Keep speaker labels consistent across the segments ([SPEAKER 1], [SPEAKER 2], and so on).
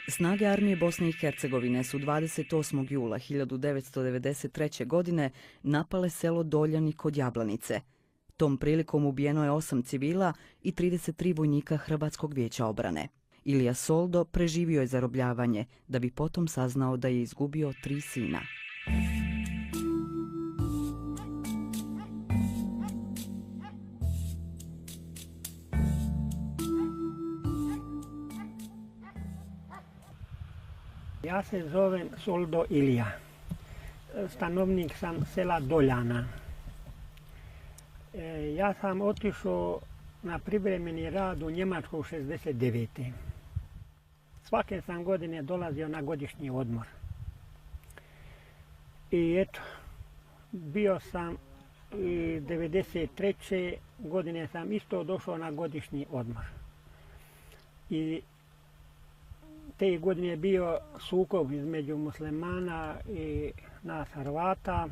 [SPEAKER 1] Snage armije Bosne i Hercegovine su 28. jula 1993. godine napale selo Doljani kod Jablanice. Tom prilikom ubijeno je 8 civila i 33 vojnika Hrvatskog vijeća obrane. Ilija Soldo preživio je zarobljavanje, da bi potom saznao da je izgubio 3 sina.
[SPEAKER 2] Ja se zovem Soldo Ilija. Stanovnik sam sela Doljana. Ja sam otišao na privremeni rad u Njemačku 69. Svake sam godine dolazio na godišnji odmor. I eto, bio sam i 93. godine sam isto došao na godišnji odmor. I te godine je bio sukob između muslimana i nas Hrvata.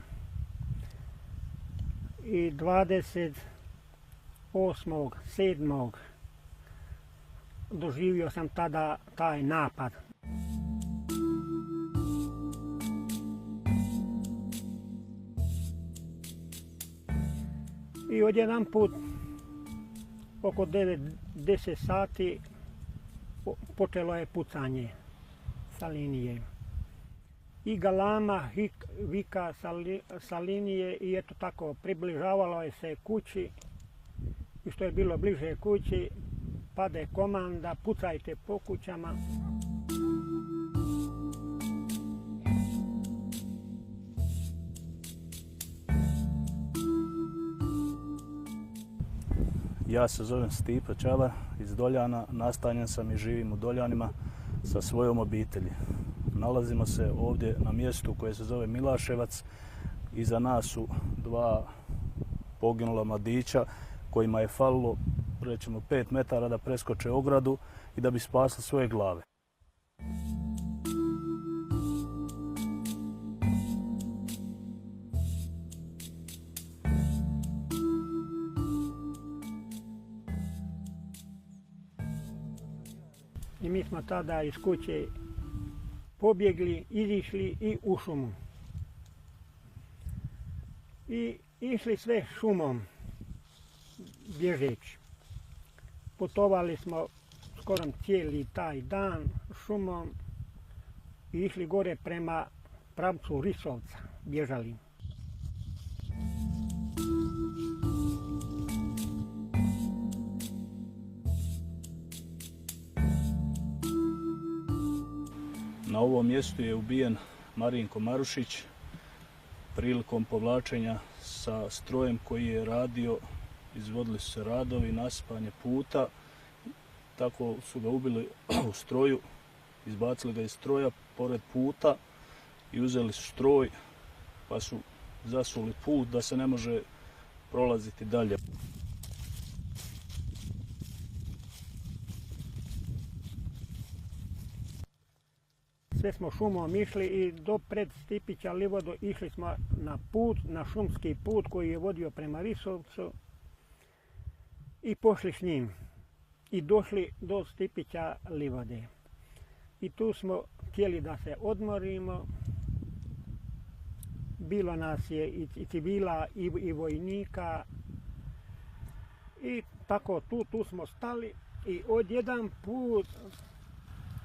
[SPEAKER 2] I 28.7. doživio sam tada taj napad. I odjedan put, oko 9-10 sati, počelo je pucanje sa linije. I galama, vika sa linije i eto tako, približavalo je se kući. I što je bilo bliže kući, pade komanda, pucajte po kućama.
[SPEAKER 3] Ja se zovem Stipe Čavar iz Doljana, nastanjen sam i živim u Doljanima sa svojom obitelji. Nalazimo se ovdje na mjestu koje se zove Milaševac. Iza nas su 2 poginula mladića kojima je falilo, rećemo, 5 metara da preskoče ogradu i da bi spasili svoje glave.
[SPEAKER 2] I mi smo tada iz kuće pobjegli, izišli i u šumu. I išli sve šumom, bježeći. Putovali smo skoro cijeli taj dan šumom i išli gore prema pravcu Risovca, bježali.
[SPEAKER 3] Na ovom mjestu je ubijen Marinko Marušić prilikom povlačenja sa strojem koji je radio. Izvodili su se radovi, nasipanje puta, tako su ga ubili u stroju, izbacili ga iz stroja pored puta i uzeli su stroj pa su zasuli put da se ne može prolaziti dalje.
[SPEAKER 2] Sve smo šumom išli i do pred Stipića Livodo išli smo na put, na šumski put koji je vodio prema Risovcu i pošli s njim i došli do Stipića Livode. I tu smo htjeli da se odmorimo. Bilo nas je i civila i vojnika i tako tu smo stali i odjedan put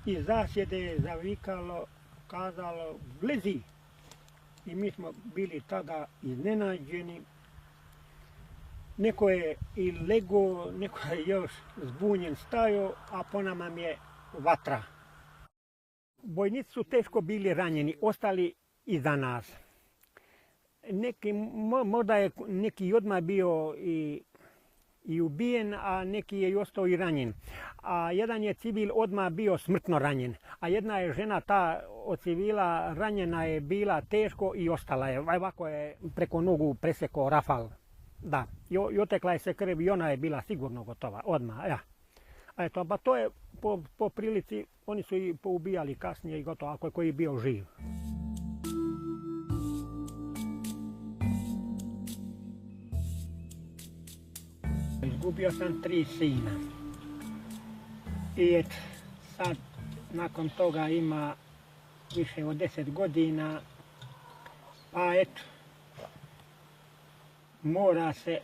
[SPEAKER 2] iz zasjede je zavikalo, kazalo blizi. I mi smo bili tada iznenađeni. Neko je i lego, neko je još zbunjen stajao, a po nama je vatra. Vojnici su teško bili ranjeni, ostali iza nas. Možda je neki odmah bio i ubijen, a neki je i ostao i ranjen. A jedan je civil odmah bio smrtno ranjen, a jedna je žena ta od civila ranjena je bila teško i ostala je. Ovako je preko nogu presekao rafal. Da, i otekla je se krv i ona je bila sigurno gotova, odmah, ja. A eto, ba to je po prilici, oni su i poubijali kasnije i gotovo, ako je koji bio živ. Izgubio sam 3 sina. I eto, sad nakon toga ima više od 10 godina, pa eto, mora se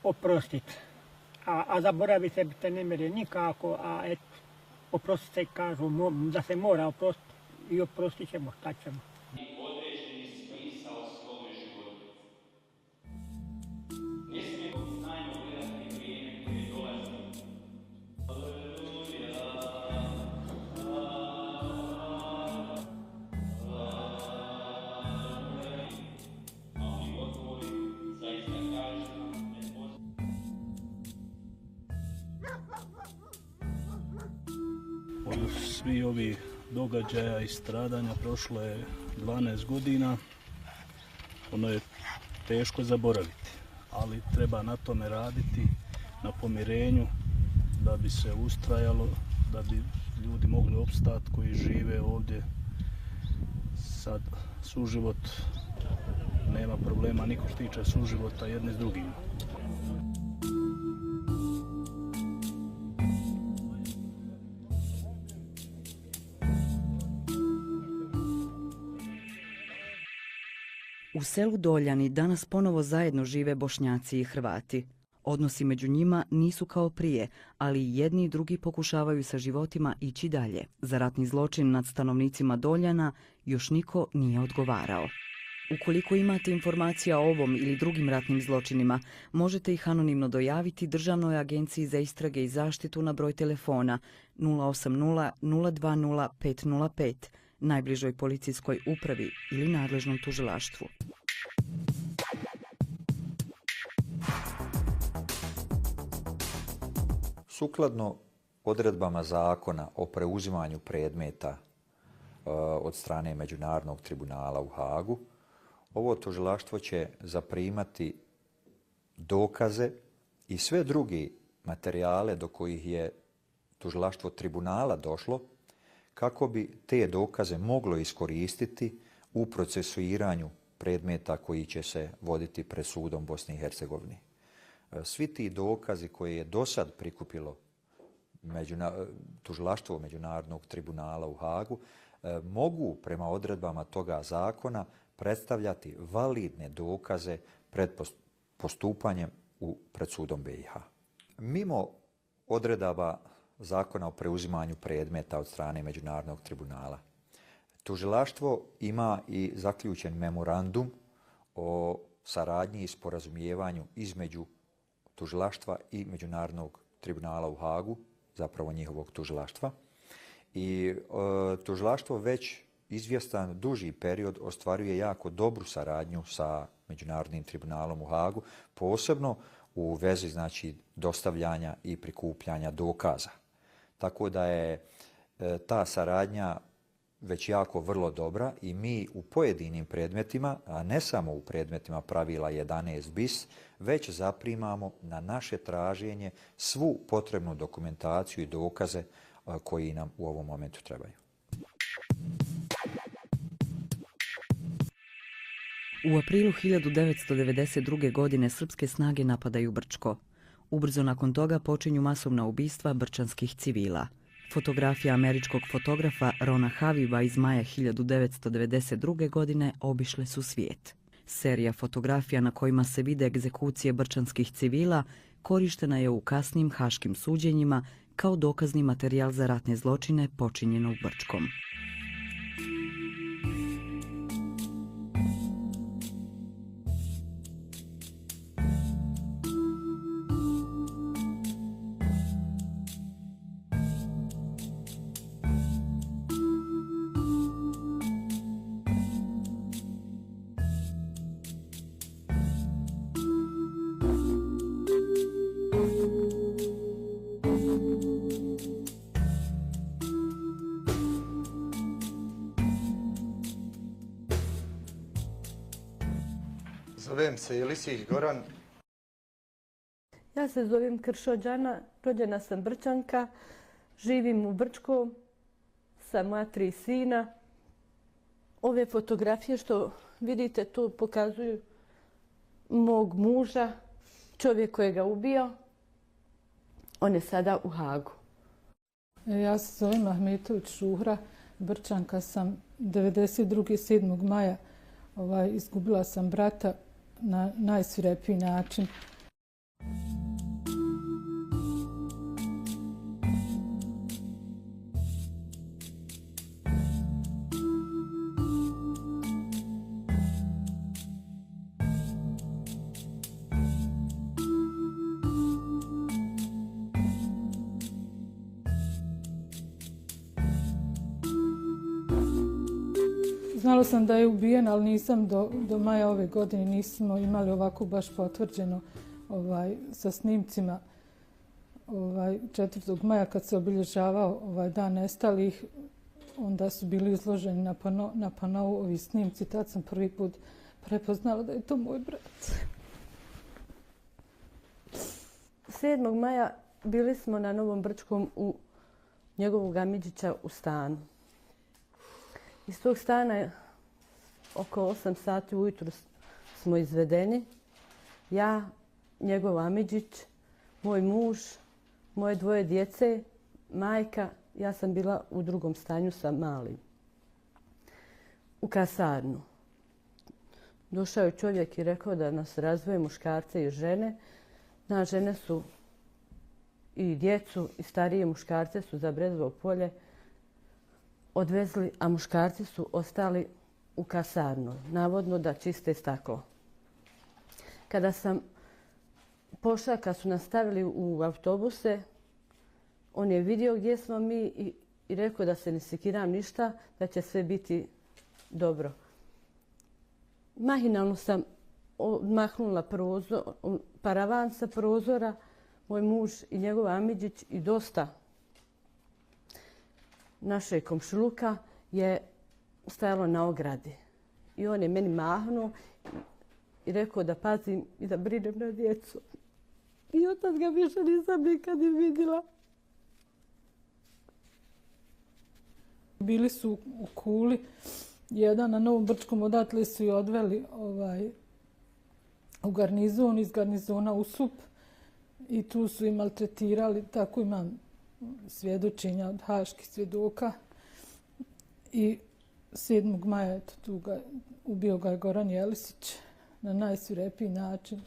[SPEAKER 2] oprostiti. A zaboraviti se te ne mere nikako, a eto, oprostiti se kažu da se mora oprostiti i oprostit ćemo, šta ćemo.
[SPEAKER 4] Određeni smisao svome životu. Ne smijemo znajmo gledati vrijeme koje dolazi. A oni odgovori zaista kažu ne poznaju.
[SPEAKER 3] Od svih ovih događaja i stradanja prošlo je 12 godina. Ono je teško zaboraviti, ali treba na tome raditi, na pomirenju, da bi se ustrajalo, da bi ljudi mogli opstati koji žive ovdje. Sad suživot, nema problema niko što tiče suživota jedni s drugima.
[SPEAKER 1] U selu Doljani danas ponovo zajedno žive Bošnjaci i Hrvati. Odnosi među njima nisu kao prije, ali i jedni i drugi pokušavaju sa životima ići dalje. Za ratni zločin nad stanovnicima Doljana još niko nije odgovarao. Ukoliko imate informacija o ovom ili drugim ratnim zločinima, možete ih anonimno dojaviti Državnoj agenciji za istrage i zaštitu na broj telefona 080 020 505, najbližoj policijskoj upravi ili nadležnom tužilaštvu.
[SPEAKER 5] Sukladno odredbama zakona o preuzimanju predmeta od strane Međunarodnog tribunala u Hagu, ovo tužilaštvo će zaprimati dokaze i sve drugi materijale do kojih je tužilaštvo tribunala došlo, kako bi te dokaze moglo iskoristiti u procesuiranju predmeta koji će se voditi pred sudom Bosne i Hercegovine. Svi ti dokazi koje je do sad prikupilo tužilaštvo Međunarodnog tribunala u Hagu mogu prema odredbama toga zakona predstavljati validne dokaze pred postupanjem pred sudom BiH. Mimo odredaba zakona o preuzimanju predmeta od strane Međunarodnog tribunala, tužilaštvo ima i zaključen memorandum o saradnji i sporazumijevanju između tužilaštva i Međunarodnog tribunala u Hagu, zapravo njihovog tužilaštva. I tužilaštvo već izvjestan duži period ostvaruje jako dobru saradnju sa Međunarodnim tribunalom u Hagu, posebno u vezi dostavljanja i prikupljanja dokaza. Tako da je ta saradnja već jako vrlo dobra i mi u pojedinim predmetima, a ne samo u predmetima pravila 11 bis, već zaprimamo na naše traženje svu potrebnu dokumentaciju i dokaze koji nam u ovom momentu trebaju.
[SPEAKER 1] U aprilu 1992. godine srpske snage napadaju Brčko. Ubrzo nakon toga počinju masovna ubistva brčanskih civila. Fotografija američkog fotografa Rona Haviva iz maja 1992. godine obišle su svijet. Serija fotografija na kojima se vide egzekucije brčanskih civila korištena je u kasnim haškim suđenjima kao dokazni materijal za ratne zločine počinjenog Brčkom.
[SPEAKER 6] Zovem se Jelisić Goran.
[SPEAKER 7] Ja se zovem Kršo Đana, rođena sam Brčanka, živim u Brčko sa moja 3 sina. Ove fotografije što vidite tu pokazuju mog muža, čovjek koji ga ubio. On je sada u Hagu.
[SPEAKER 8] Ja se zovem Ahmetović Šuhra, Brčanka sam. 92. 7. maja izgubila sam brata na najsvirepiji način. Znala sam da je ubijen, ali nisam do maja ove godine nismo imali ovako baš potvrđeno sa snimcima. 4. maja kad se obilježavao dan nestalih, onda su bili izloženi na panou ovi snimci. Tad sam prvi put prepoznala da je to moj brat.
[SPEAKER 7] 7. maja bili smo na Novom Brčkom u njegovog Amidžića u stanu. Iz tog stana oko 8 sati ujutru smo izvedeni. Ja, njegov Amidžić, moj muž, moje 2 djece, majka. Ja sam bila u drugom stanju sa malim. U kasarnu. Došao je čovjek i rekao da nas razdvoje muškarce i žene. Na žene su i djecu i starije muškarce su za Brezovo polje odvezli, a muškarci su ostali u kasarnu, navodno da čiste staklo. Kada sam pošla, kad su nas stavili u autobuse, on je vidio gdje smo mi i rekao da se ne sekiram ništa, da će sve biti dobro. Mahinalno sam odmahnula paravan sa prozora, moj muž i njegov Amidžić i dosta našeg komšiluka je stajalo na ogradi. I on je meni mahnuo i rekao da pazim i da brinem na djecu. I od tad ga više nisam nikad ni vidjela.
[SPEAKER 8] Bili su u Kuli, jedan na Novom Brčkom, odatle su i odveli u garnizon, iz garnizona u Sup. I tu su i maltretirali, tako imam svjedočenja od haških svjedoka. I 7. maja ubio ga je Goran Jelisić na najsvirepiji način.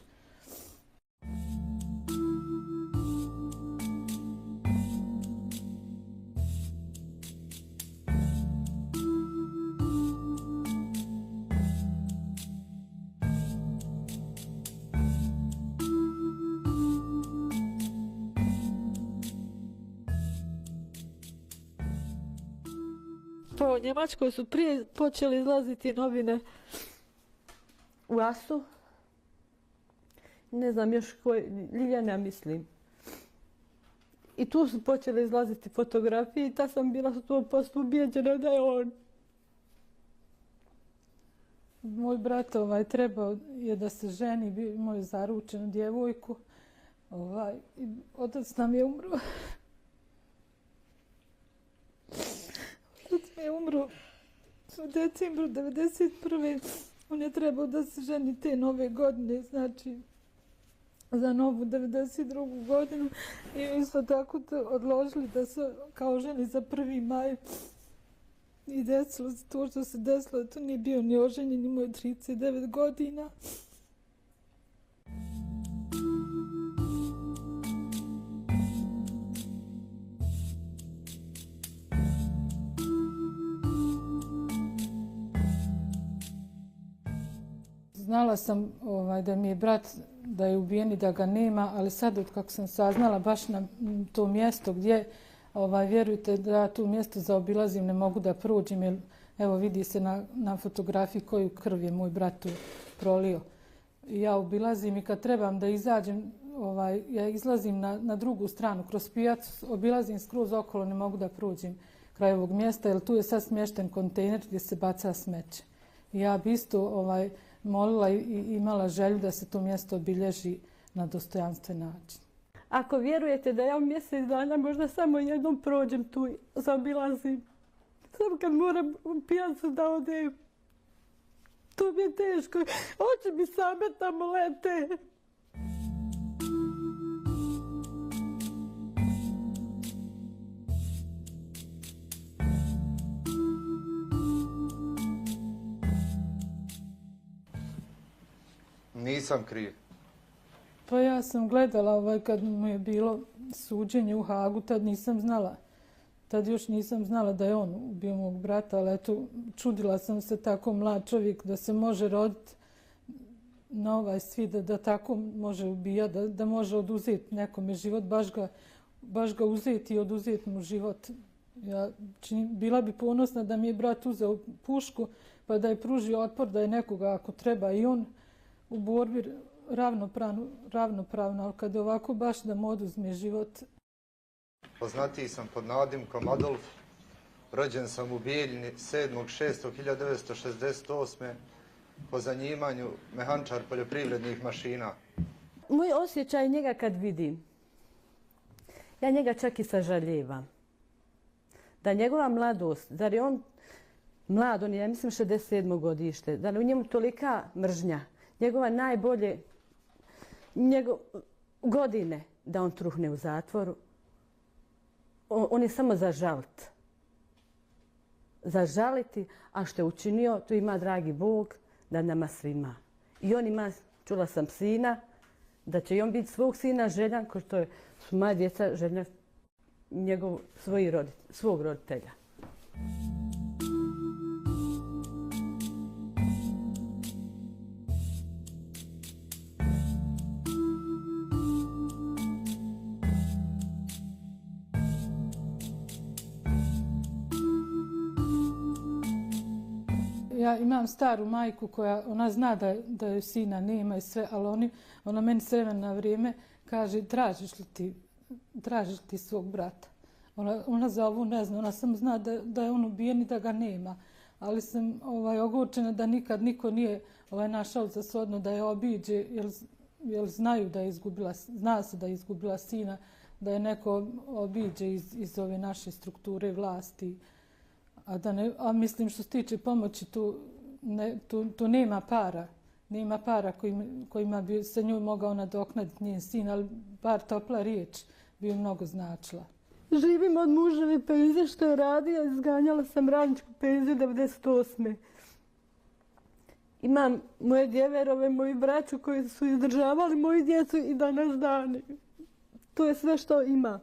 [SPEAKER 7] Pa u Njemačkoj su prije počeli izlaziti novine u AS-u. Ne znam još koje, Ljiljana mislim. I tu su počeli izlaziti fotografije i ta sam bila 100% ubijeđena da je on.
[SPEAKER 8] Moj brat trebao je da se ženi, imao je zaručenu djevojku. Otac nam je umro. Otac mi je umro u decembru 1991. On je trebao da se ženi te nove godine, znači za novu 1992. godinu. I isto tako odložili da se kao ženi za 1. maj. I desilo se to što se desilo, to nije bio ni oženjen, imao je 39 godina. Znala sam da mi je brat, da je ubijen i da ga nema, ali sad od kako sam saznala baš na to mjesto gdje, vjerujte da ja tu mjesto zaobilazim, ne mogu da prođem, jer evo vidi se na fotografiji koju krv je moj brat tu prolio. Ja obilazim i kad trebam da izađem, ja izlazim na drugu stranu, kroz pijacu, obilazim skroz okolo, ne mogu da prođem kraj ovog mjesta, jer tu je sad smješten kontejner gdje se baca smeće. Ja bi isto molila i imala želju da se to mjesto obilježi na dostojanstven način.
[SPEAKER 7] Ako vjerujete da ja u mjesec dana možda samo jednom prođem tu, zaobilazim. Samo kad moram u pijacu da odem. To mi je teško. Oči mi same tamo lete.
[SPEAKER 6] nisam kriv.
[SPEAKER 8] Pa ja sam gledala kad mu je bilo suđenje u Hagu, tad nisam znala. Tad još nisam znala da je on ubio mog brata, ali eto, čudila sam se tako mlad čovjek da se može roditi na ovaj svijet, da tako može ubijati, da može oduzeti nekome život, baš ga uzeti i oduzeti mu život. Bila bi ponosna da mi je brat uzeo pušku pa da je pružio otpor, da je nekoga ako treba i on u borbi ravnopravno, ali kad je ovako baš da mu oduzme život.
[SPEAKER 6] Poznatiji sam pod nadimkom Adolf. Rođen sam u Bijeljini 7.6.1968. po zanimanju mehančar poljoprivrednih mašina.
[SPEAKER 7] Moj osjećaj njega kad vidim, ja njega čak i sažaljevam. Da njegova mladost, zar je on mlad, on je, ja mislim, 67. godište, da li u njemu tolika mržnja, njegova najbolje godine da on truhne u zatvoru, on je samo zažaliti, a što je učinio, to ima dragi Bog da nama svima. I on ima, čula sam sina, da će i on biti svog sina željan, kao što su moja djeca željna svog roditelja.
[SPEAKER 8] Ja imam staru majku koja, ona zna da joj sina nema i sve, ali ona meni s vremena na vrijeme kaže tražiš li ti svog brata. Ona za ovu ne zna, ona samo zna da je on ubijen i da ga nema. Ali sam ogorčena da nikad niko nije našao za shodno da je obiđe, jer znaju da je zna se da je izgubila sina, da je neko obiđe iz ove naše strukture vlasti. A mislim što se tiče pomoći, tu nema para. Nema para kojima bi se njoj mogao nadoknaditi njen sin, ali bar topla riječ bi joj mnogo značila.
[SPEAKER 7] Živim od muževe penze što je radio, izganjala sam radničku penziju 98. Imam moje djeverove, moji braću koji su izdržavali moju djecu i danas dane. To je sve što ima.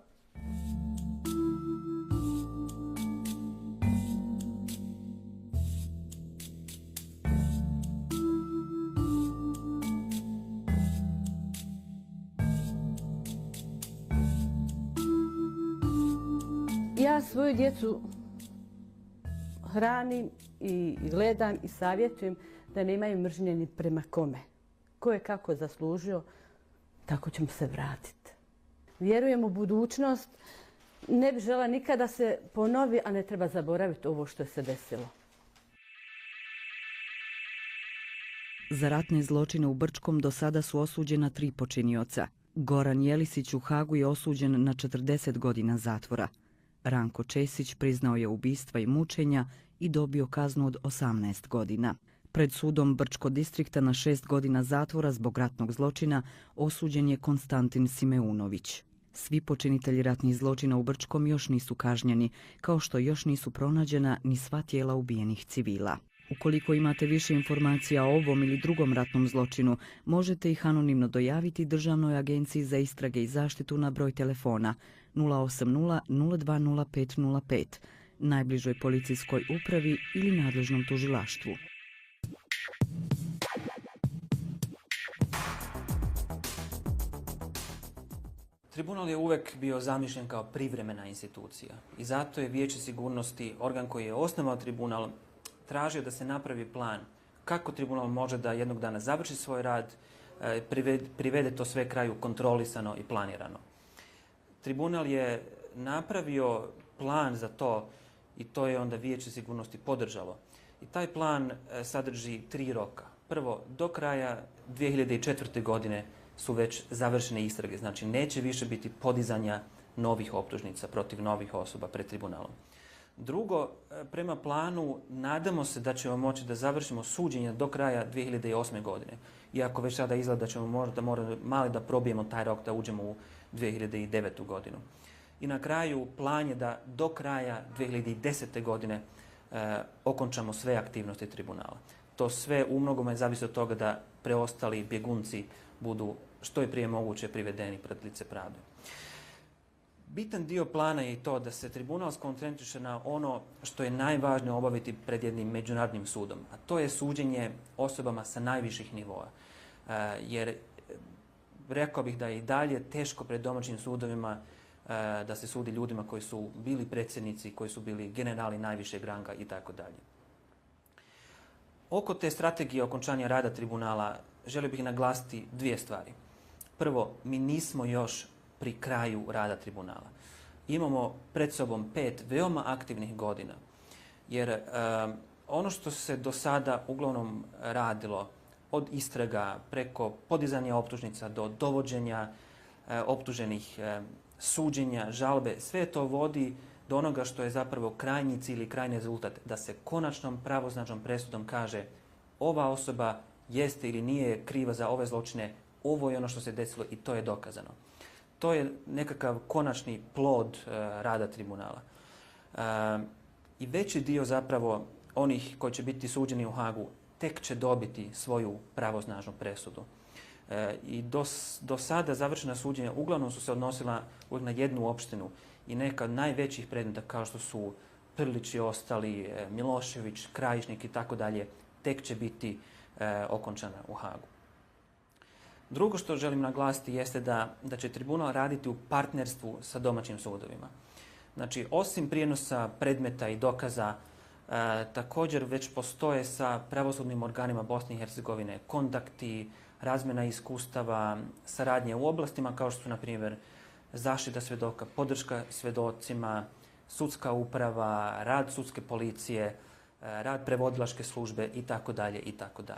[SPEAKER 7] Ja svoju djecu hranim i gledam i savjetujem da nemaju mržnje ni prema kome. Ko je kako zaslužio, tako ćemo se vratiti. Vjerujem u budućnost, ne bih žela nikada se ponovi, a ne treba zaboraviti ovo što je se desilo.
[SPEAKER 1] Za ratne zločine u Brčkom do sada su osuđena 3 počinioca. Goran Jelisić u Hagu je osuđen na 40 godina zatvora. Ranko Česić priznao je ubistva i mučenja i dobio kaznu od 18 godina. Pred sudom Brčkog distrikta na 6 godina zatvora zbog ratnog zločina osuđen je Konstantin Simeunović. Svi počinitelji ratnih zločina u Brčkom još nisu kažnjeni, kao što još nisu pronađena ni sva tijela ubijenih civila. Ukoliko imate više informacija o ovom ili drugom ratnom zločinu, možete ih anonimno dojaviti Državnoj agenciji za istrage i zaštitu na broj telefona 080 020505, najbližoj policijskoj upravi ili nadležnom tužilaštvu.
[SPEAKER 9] Tribunal je uvek bio zamišljen kao privremena institucija i zato je Vijeće sigurnosti, organ koji je osnovao tribunal, tražio da se napravi plan kako tribunal može da jednog dana završi svoj rad, privede to sve kraju kontrolisano i planirano. Tribunal je napravio plan za to i to je onda Vijeće sigurnosti podržalo. I taj plan sadrži 3 roka. Prvo, do kraja 2004. godine su već završene istrage, znači neće više biti podizanja novih optužnica protiv novih osoba pred tribunalom. Drugo, prema planu nadamo se da ćemo moći da završimo suđenje do kraja 2008. godine. Iako već sada izgleda da ćemo možda mali da probijemo taj rok da uđemo u 2009. godinu. I na kraju plan je da do kraja 2010. godine okončamo sve aktivnosti tribunala. To sve u mnogome zavisi od toga da preostali bjegunci budu što je prije moguće privedeni pred lice pravde. Bitan dio plana je i to da se tribunal skoncentriše na ono što je najvažnije obaviti pred jednim međunarodnim sudom, a to je suđenje osobama sa najviših nivoa. Jer rekao bih da je i dalje teško pred domaćim sudovima da se sudi ljudima koji su bili predsjednici, koji su bili generali najvišeg ranga i tako dalje. Oko te strategije okončanja rada tribunala želio bih naglasiti dvije stvari. Prvo, mi nismo još pri kraju rada tribunala. Imamo pred sobom 5 veoma aktivnih godina, jer ono što se do sada uglavnom radilo, od istraga preko podizanja optužnica do dovođenja optuženih, suđenja, žalbe, sve to vodi do onoga što je zapravo krajnji cilj i krajnji rezultat, da se konačnom pravosnažnom presudom kaže ova osoba jeste ili nije kriva za ove zločine, ovo je ono što se desilo i to je dokazano. To je nekakav konačni plod rada tribunala. I veći dio zapravo onih koji će biti suđeni u Hagu tek će dobiti svoju pravosnažnu presudu. I do sada završena suđenja uglavnom su se odnosila uvijek na jednu opštinu i neka od najvećih predmeta kao što su Prlić i ostali, Milošević, Krajišnik i tako dalje, tek će biti okončana u Hagu. Drugo što želim naglasiti jeste da će tribunal raditi u partnerstvu sa domaćim sudovima. Znači, osim prijenosa predmeta i dokaza, također već postoje sa pravosudnim organima Bosne i Hercegovine kontakti, razmjena iskustava, saradnje u oblastima kao što su, na primjer, zaštita svjedoka, podrška svjedocima, sudska uprava, rad sudske policije, rad prevodilačke službe itd. itd.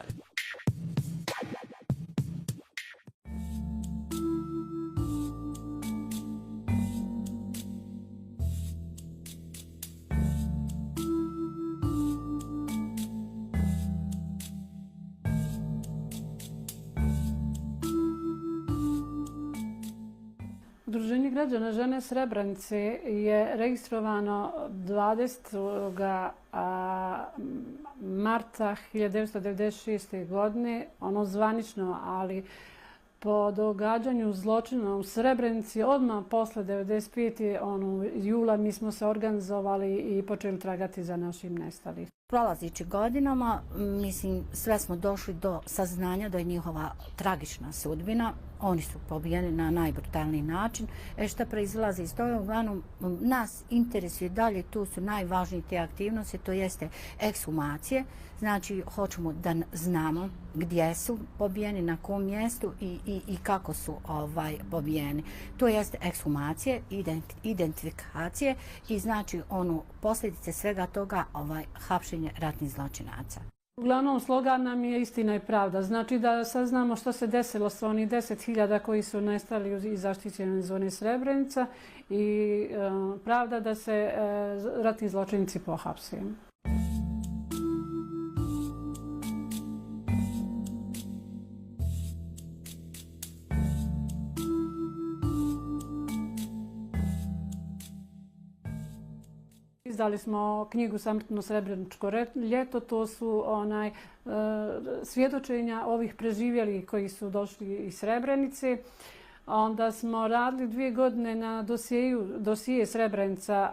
[SPEAKER 8] Udruženje građana žene Srebrenice je registrovano 20. marta 1996. godine, ono zvanično, ali po događanju zločina u Srebrenici odmah posle 95. Jula mi smo se organizovali i počeli tragati za našim nestalim.
[SPEAKER 10] Prolazići godinama, mislim, sve smo došli do saznanja da je njihova tragična sudbina. Oni su pobijeni na najbrutalniji način. Šta proizlazi iz toga? Uglavnom, nas interesuje dalje, tu su najvažnije te aktivnosti, to jeste ekshumacije. Znači, hoćemo da znamo gdje su pobijeni, na kom mjestu i kako su pobijeni. To jeste ekshumacije, identifikacije i znači posljedice svega toga hapšenje ratnih zločinaca.
[SPEAKER 8] Uglavnom, slogan nam je istina i pravda. Znači da saznamo što se desilo sa onih 10.000 koji su nestali iz zaštićene zone Srebrenica i pravda da se ratni zločinci pohapse. Izdali smo knjigu Samrtno srebreničko ljeto, to su svjedočenja ovih preživjelih koji su došli iz Srebrenice. Onda smo radili 2 godine na dosije Srebrenica.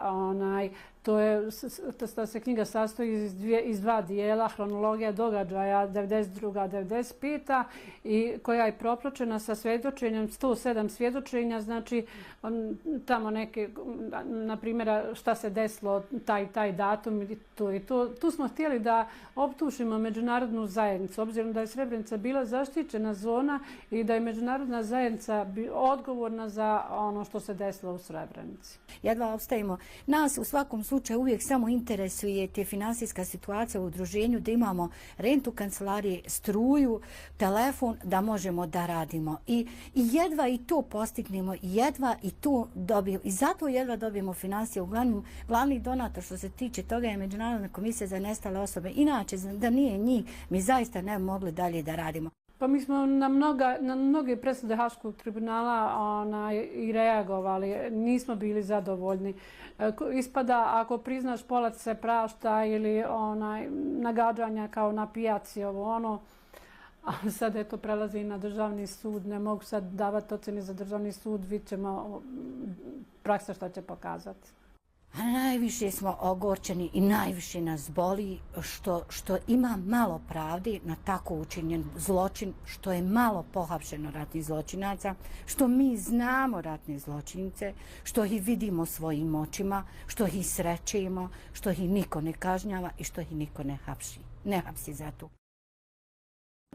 [SPEAKER 8] Ta se knjiga sastoji iz 2 dijela, hronologija događaja 92-95 i koja je propraćena sa svjedočenjem, 107 svjedočenja, znači tamo neke, na primjer, šta se desilo, taj datum i to. Tu smo htjeli da optužimo međunarodnu zajednicu, obzirom da je Srebrenica bila zaštićena zona i da je međunarodna zajednica odgovorna za ono što se desilo u Srebrenici.
[SPEAKER 10] Jedva opstajemo. Nas u svakom slučaju uvijek samo interesuje te finansijska situacija u udruženju, da imamo rentu kancelarije, struju, telefon, da možemo da radimo. I jedva i to postignemo, jedva i to dobijemo. I zato jedva dobijemo financije. Uglavnom, glavni donator što se tiče toga je Međunarodna komisija za nestale osobe. Inače, da nije njih, mi zaista ne bi mogli dalje da radimo.
[SPEAKER 8] Pa mi smo na mnoge presude Haškog tribunala i reagovali, nismo bili zadovoljni. Ispada ako priznaš polac se prašta ili nagađanja kao na pijaci, A sad eto prelazi na državni sud, ne mogu sad davati ocjene za državni sud, vidjet ćemo praksa šta će pokazati.
[SPEAKER 10] A najviše smo ogorčeni i najviše nas boli što ima malo pravdi na tako učinjen zločin, što je malo pohapšeno ratnih zločinaca, što mi znamo ratne zločince, što ih vidimo svojim očima, što ih srećemo, što ih niko ne kažnjava i što ih niko ne hapsi za to.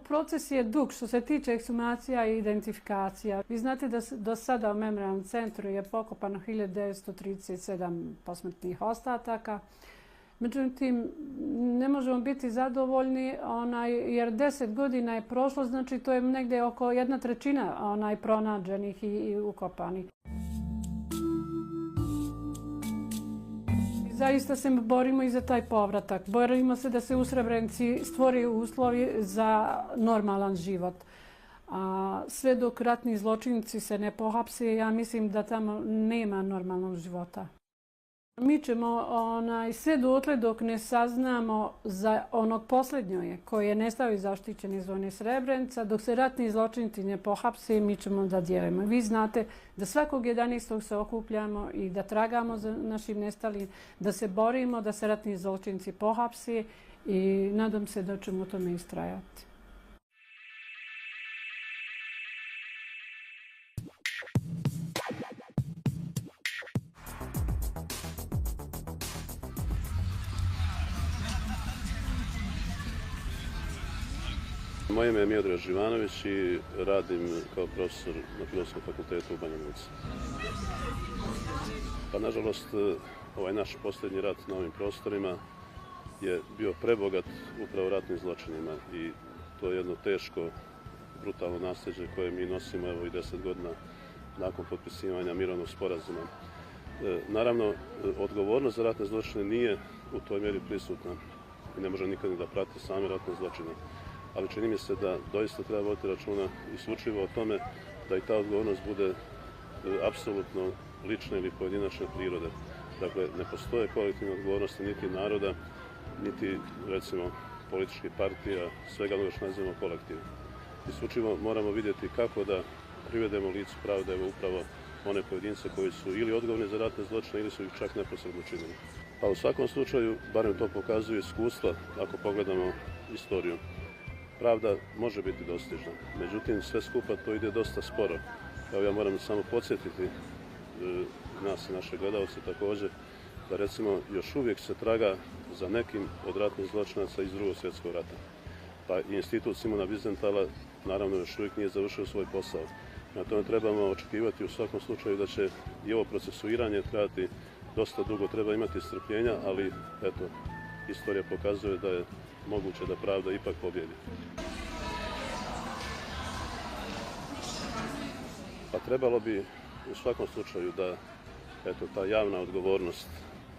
[SPEAKER 8] Proces je dug što se tiče ekshumacija i identifikacija. Vi znate da do sada u Memorijalnom centru je pokopano 1937 posmrtnih ostataka. Međutim, ne možemo biti zadovoljni jer 10 godina je prošlo, znači to je negdje oko 1/3 pronađenih i ukopanih. Zaista se borimo i za taj povratak. Borimo se da se u Srebrenici stvori uslovi za normalan život. A sve dok ratni zločinci se ne pohapse, ja mislim da tamo nema normalnog života. Mi ćemo sve dotle dok ne saznamo za onog posljednjeg koji je nestao iz zaštićene zone Srebrenica, dok se ratni zločinci ne pohapse, mi ćemo da djelujemo. Vi znate da svakog 11. se okupljamo i da tragamo za našim nestalim, da se borimo da se ratni zločinci pohapse i nadam se da ćemo u tome istrajati.
[SPEAKER 11] Moje ime je Miodrag Živanović i radim kao profesor na Filozofskom fakultetu u Banja Luci. Pa nažalost, ovaj naš posljednji rat na ovim prostorima je bio prebogat upravo ratnim zločinima i to je jedno teško, brutalno nasljeđe koje mi nosimo evo i 10 godina nakon potpisivanja mirovnog sporazuma. Naravno, odgovornost za ratne zločine nije u toj mjeri prisutna i ne može nikad ni da prati same ratne zločine. Ali čini mi se da doista treba voditi računa isključivo o tome da i ta odgovornost bude apsolutno lične ili pojedinačne prirode. Dakle, ne postoje kolektivne odgovornosti niti naroda, niti recimo političkih partija, svega onoga što nazivamo kolektiv. Isključivo moramo vidjeti kako da privedemo licu pravde evo upravo one pojedince koji su ili odgovorni za ratne zločine ili su ih čak neposredno činili. Pa u svakom slučaju, barem to pokazuje iskustva, ako pogledamo istoriju. Pravda može biti dostižna, međutim sve skupa to ide dosta sporo. Evo ja moram samo podsjetiti nas i naše gledalce također da recimo još uvijek se traga za nekim od ratnih zločinaca iz Drugog svjetskog rata. Pa i institut Simona Wiesenhthala naravno još uvijek nije završio svoj posao. Na tome trebamo očekivati u svakom slučaju da će i ovo procesuiranje trajati dosta dugo. Treba imati strpljenja, ali eto, istorija pokazuje da je moguće da pravda ipak pobjedi. Pa trebalo bi u svakom slučaju da ta javna odgovornost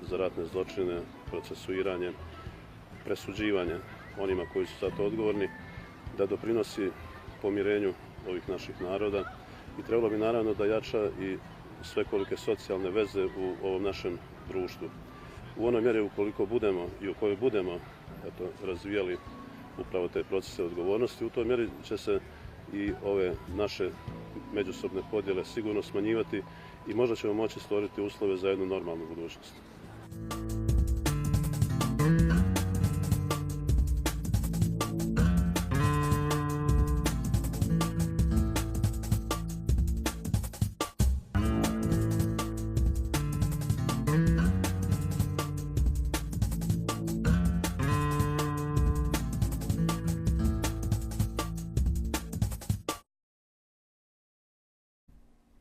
[SPEAKER 11] za ratne zločine, procesuiranje, presuđivanje onima koji su za to odgovorni, da doprinosi pomirenju ovih naših naroda i trebalo bi naravno da jača i svekolike socijalne veze u ovom našem društvu. U onoj mjeri ukoliko budemo i u kojoj budemo razvijali upravo te procese odgovornosti, u toj mjeri će se i ove naše međusobne podjele sigurno smanjivati i možda ćemo moći stvoriti uslove za jednu normalnu budućnost.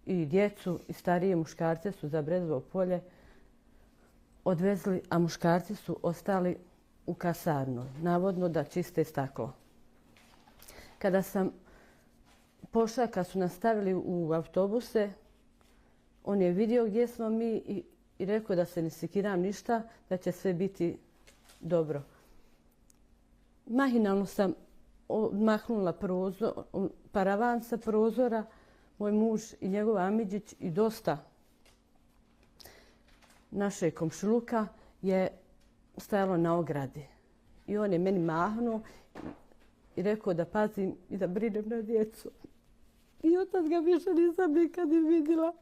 [SPEAKER 7] I djecu i starije muškarce su za Brezovo polje odvezli, a muškarci su ostali u kasarnu, navodno da čiste staklo. Kada sam pošla, kad su nas stavili u autobuse, on je vidio gdje smo mi i rekao da se ne sekiram ništa, da će sve biti dobro. Mahinalno sam odmahnula paravan sa prozora, moj muž i njegov Amidžić i dosta naše komšiluka je stajalo na ogradi. I on je meni mahnuo i rekao da pazim i da brinem na djecu. I od tad ga više nisam nikad ni vidjela.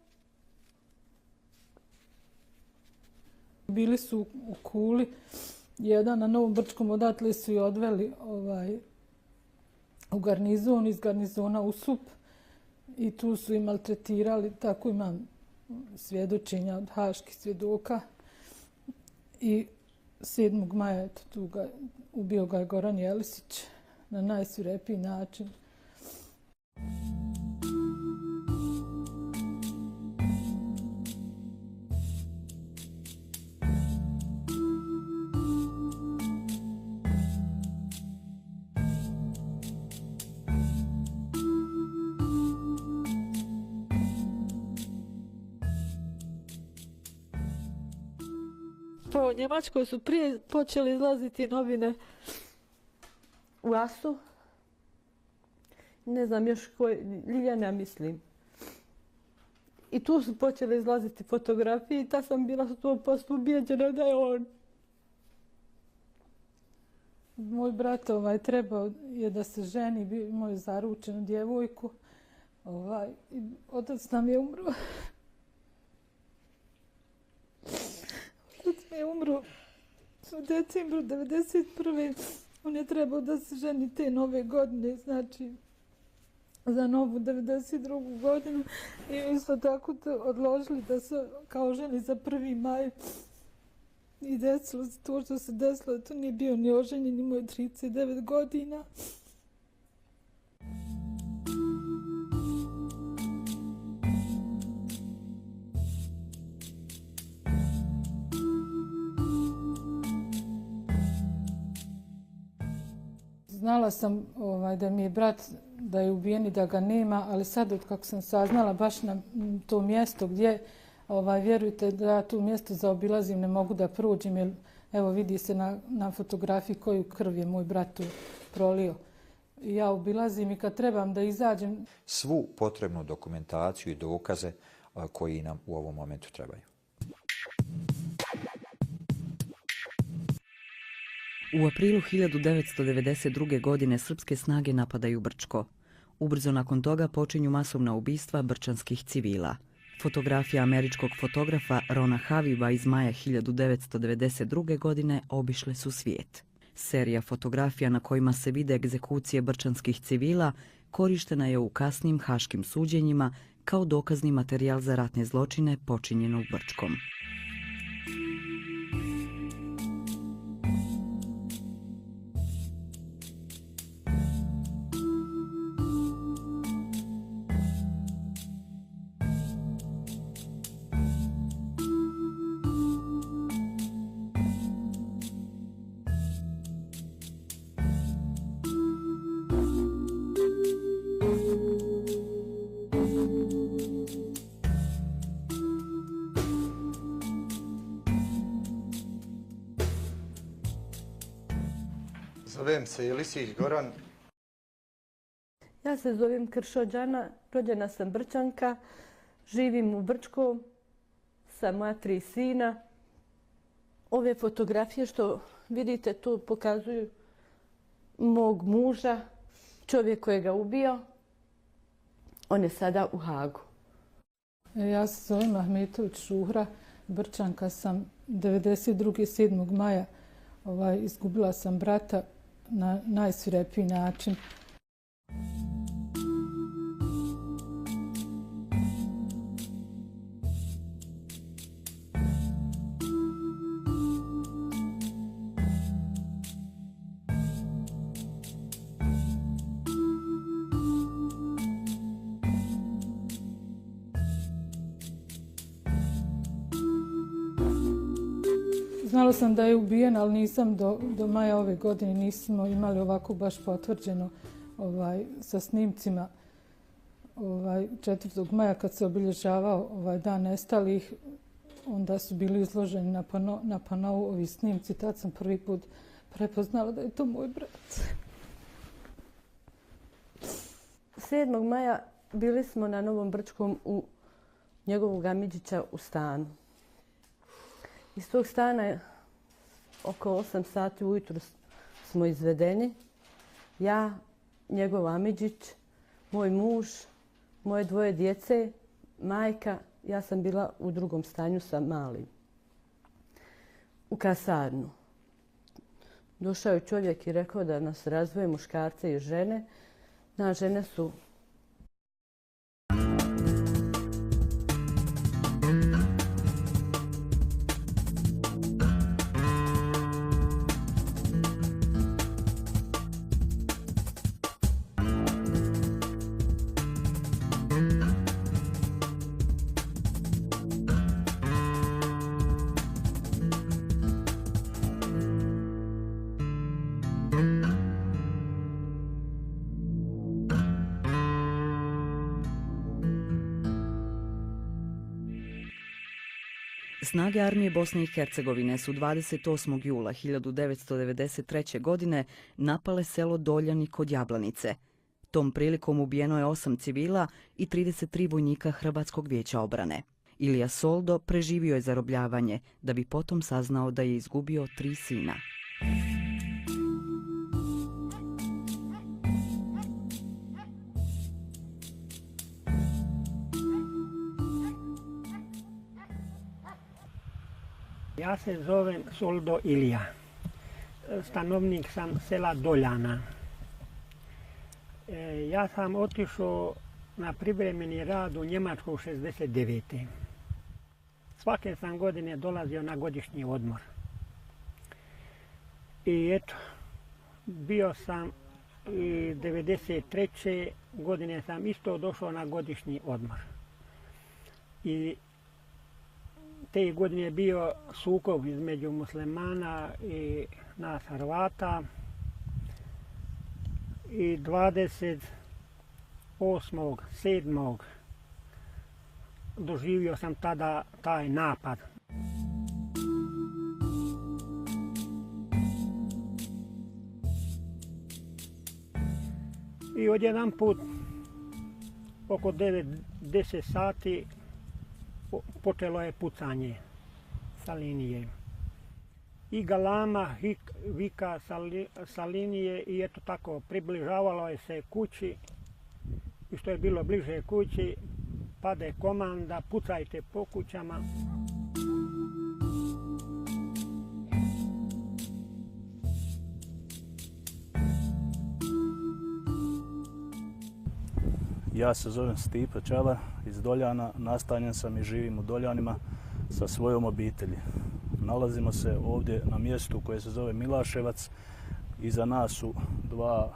[SPEAKER 8] Bili su u Kuli, jedan na Novom Brčkom, odatle su i odveli u garnizon, iz garnizona u Sup i tu su i maltretirali, tako imam svjedočenja od haških svjedoka. I 7. maja ubio ga je Goran Jelisić na najsvirepiji način.
[SPEAKER 7] U Njemačkoj su prije počeli izlaziti novine u AS-u. Ne znam još koje, Ljiljana mislim. I tu su počeli izlaziti fotografije i ta sam bila 100% ubijeđena da je on.
[SPEAKER 8] Moj brat trebao je da se ženi, imao je zaručenu djevojku. Otac nam je umro. Otac mi je umro u decembru 1991. On je trebao da se ženi te nove godine, znači za novu 1992. godinu. I isto tako odložili da se kao ženi za 1. maj. I desilo se to što se desilo, to nije bio ni oženjen, imao je 39 godina. Znala sam da mi je brat da je ubijen i da ga nema, ali sad od kako sam saznala baš na to mjesto gdje, vjerujte da ja tu mjesto zaobilazim, ne mogu da prođem jer evo vidi se na fotografiji koju krv je moj brat tu prolio. Ja obilazim i kad trebam da izađem.
[SPEAKER 5] Svu potrebnu dokumentaciju i dokaze koji nam u ovom momentu trebaju.
[SPEAKER 1] U aprilu 1992. godine srpske snage napadaju Brčko. Ubrzo nakon toga počinju masovna ubistva brčanskih civila. Fotografija američkog fotografa Rona Haviva iz maja 1992. godine obišle su svijet. Serija fotografija na kojima se vide egzekucije brčanskih civila korištena je u kasnim haškim suđenjima kao dokazni materijal za ratne zločine počinjene u Brčkom.
[SPEAKER 6] Zovem se Jelisić Goran.
[SPEAKER 7] Ja se zovem Kršođana, rođena sam Brčanka, živim u Brčkom sa moja 3 sina. Ove fotografije što vidite tu pokazuju mog muža, čovjek koji ga ubio. On je sada u Hagu.
[SPEAKER 8] Ja se zovem Ahmetović Šuhra, Brčanka sam 92. 7. maja. Izgubila sam brata na najsvirepiji način. Znala sam da je ubijen, ali nisam do maja ove godine nismo imali ovako baš potvrđeno sa snimcima. 4. maja kad se obilježavao dan nestalih, onda su bili izloženi na panou ovi snimci. Tad sam prvi put prepoznala da je to moj brat.
[SPEAKER 7] 7. maja bili smo na Novom Brčkom u njegovog Amidžića u stanu. Iz tog stana oko 8 sati ujutro smo izvedeni ja, njegov Amidžić, moj muž, moje 2 djece, majka, ja sam bila u drugom stanju sa malim. U kasarnu. Došao je čovjek i rekao da nas razdvoje muškarce i žene. Nas žene su
[SPEAKER 1] Snage armije Bosne i Hercegovine su 28. jula 1993. godine napale selo Doljani kod Jablanice. Tom prilikom ubijeno je 8 civila i 33 vojnika Hrvatskog vijeća obrane. Ilija Soldo preživio je zarobljavanje, da bi potom saznao da je izgubio 3 sina.
[SPEAKER 2] Ja se zovem Soldo Ilija. Stanovnik sam sela Doljana. Ja sam otišao na privremeni rad u Njemačku 69. Svake sam godine dolazio na godišnji odmor. I eto, bio sam i 93. godine sam isto došao na godišnji odmor. I te godine je bio sukob između muslimana i nas Hrvata. I 28.7. doživio sam tada taj napad. I odjedanput oko 9-10 sati počelo je pucanje sa linije. I galama, vika sa linije i eto tako približavalo je se kući. I što je bilo bliže kući, pade komanda, pucajte po kućama.
[SPEAKER 3] Ja se zovem Stipe Čavar iz Doljana, nastanjen sam i živim u Doljanima sa svojom obitelji. Nalazimo se ovdje na mjestu koje se zove Milaševac. Iza nas su 2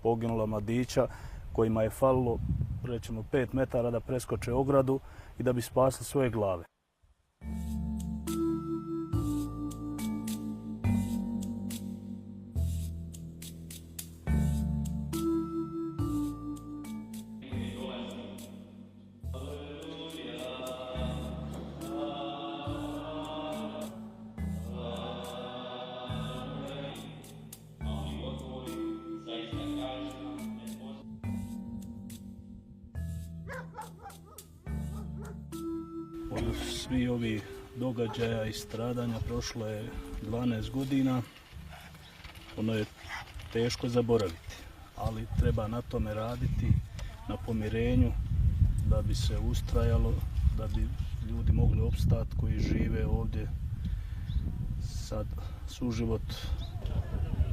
[SPEAKER 3] poginula mladića kojima je falilo, rećemo, 5 metara da preskoče ogradu i da bi spasili svoje glave. Od svih ovih događaja i stradanja prošlo je 12 godina. Ono je teško zaboraviti, ali treba na tome raditi, na pomirenju, da bi se ustrajalo, da bi ljudi mogli opstati koji žive ovdje. Sad suživot,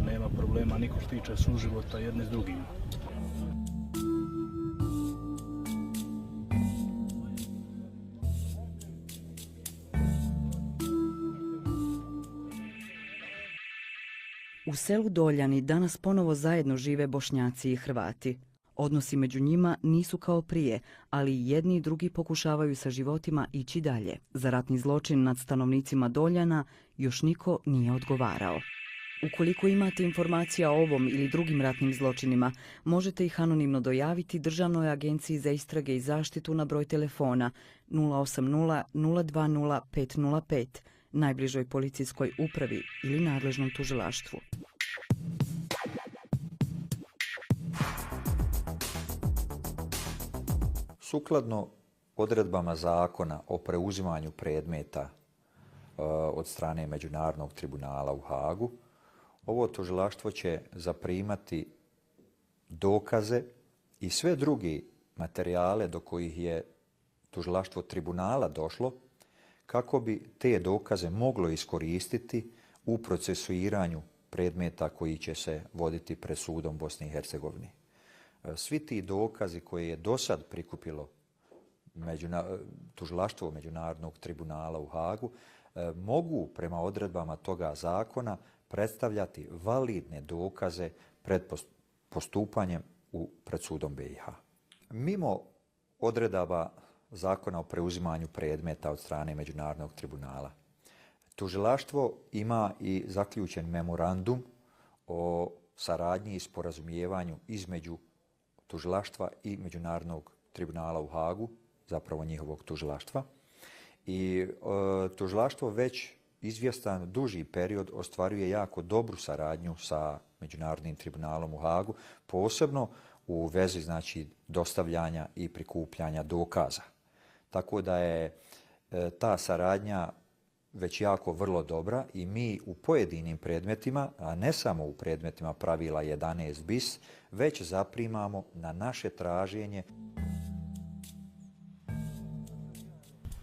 [SPEAKER 3] nema problema niko što tiče suživota jedni s drugima.
[SPEAKER 1] U selu Doljani danas ponovo zajedno žive Bošnjaci i Hrvati. Odnosi među njima nisu kao prije, ali jedni i drugi pokušavaju sa životima ići dalje. Za ratni zločin nad stanovnicima Doljana još niko nije odgovarao. Ukoliko imate informacija o ovom ili drugim ratnim zločinima, možete ih anonimno dojaviti Državnoj agenciji za istrage i zaštitu na broj telefona 080 020 505, najbližoj policijskoj upravi ili nadležnom tužilaštvu.
[SPEAKER 5] Sukladno odredbama zakona o preuzimanju predmeta od strane Međunarodnog tribunala u Hagu, ovo tužilaštvo će zaprimati dokaze i sve druge materijale do kojih je tužilaštvo tribunala došlo, kako bi te dokaze moglo iskoristiti u procesuiranju predmeta koji će se voditi pred sudom Bosne i Hercegovine. Svi ti dokazi koje je do sad prikupilo tužilaštvo Međunarodnog tribunala u Hagu mogu prema odredbama toga zakona predstavljati validne dokaze pred postupanjem pred sudom BiH. Mimo odredaba zakona o preuzimanju predmeta od strane Međunarodnog tribunala, tužilaštvo ima i zaključen memorandum o saradnji i sporazumijevanju između tužilaštva i Međunarodnog tribunala u Hagu, zapravo njihovog tužilaštva. I tužilaštvo već izvjestan duži period ostvaruje jako dobru saradnju sa Međunarodnim tribunalom u Hagu, posebno u vezi dostavljanja i prikupljanja dokaza. Tako da je ta saradnja već jako vrlo dobra i mi u pojedinim predmetima, a ne samo u predmetima pravila 11 bis, već zaprimamo na naše traženje.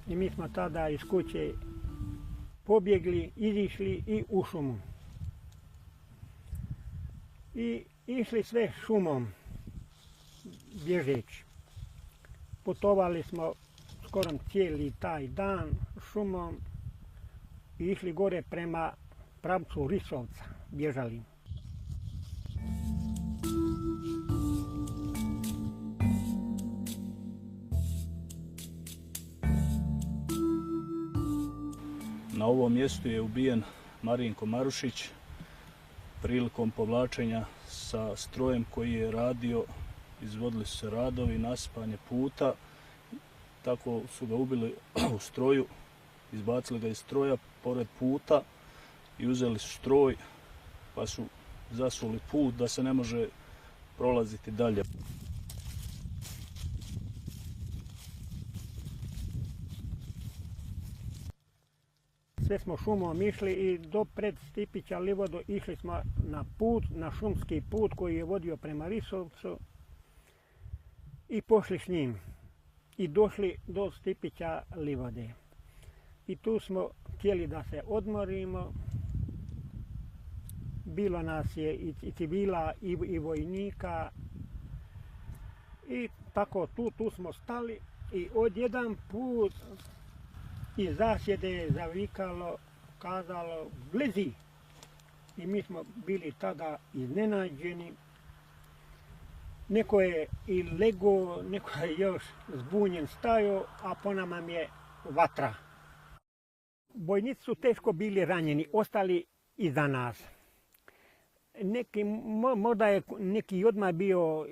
[SPEAKER 2] I mi smo tada iz kuće pobjegli, izišli i u šumu. I išli sve šumom, bježeći. Putovali smo skoro cijeli taj dan šumom i išli gore prema pravcu Risovca, bježali.
[SPEAKER 3] Na ovom mjestu je ubijen Marinko Marušić prilikom povlačenja sa strojem koji je radio. Izvodili su se radovi, nasipanje puta. Tako su ga ubili u stroju, izbacili ga iz stroja pored puta i uzeli su stroj pa su zasuli put da se ne može prolaziti dalje.
[SPEAKER 2] Sve smo šumom išli i do pred Stipića Livodu išli smo na put, na šumski put koji je vodio prema Risovcu i pošli s njim i došli do Stipića Livode. I tu smo htjeli da se odmorimo. Bilo nas je i civila i vojnika i tako tu smo stali i odjedan put iz zasjede je zavikalo, kazalo blizi. I mi smo bili tada iznenađeni. Neko je i lego, neko je još zbunjen stajao, a po nama je vatra. Vojnici su teško bili ranjeni, ostali iza nas. Možda je neki odmah bio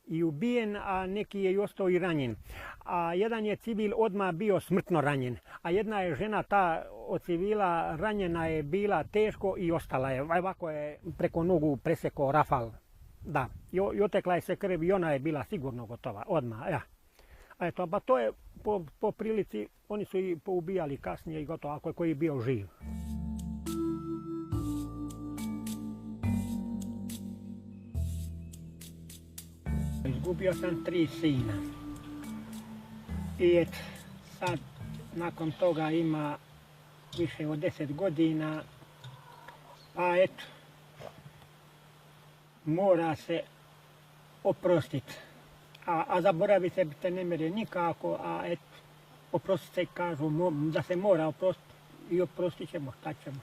[SPEAKER 2] i ubijen, a neki je ostao i ranjen. A jedan je civil odmah bio smrtno ranjen. A jedna je žena ta od civila ranjena je bila teško i ostala je. Ovako je preko nogu presekao rafal. Da, i otekla je se krv i ona je bila sigurno gotova, odmah. Ja. A eto, pa to je po prilici, oni su i poubijali kasnije i gotovo, ako je koji bio živ. Izgubio sam 3 sina. I eto, sad nakon toga ima više od 10 godina, pa eto, mora se oprostiti. A zaboraviti se te ne mere nikako, a eto, oprostiti se kažu da se mora oprostiti i oprostit ćemo, šta ćemo.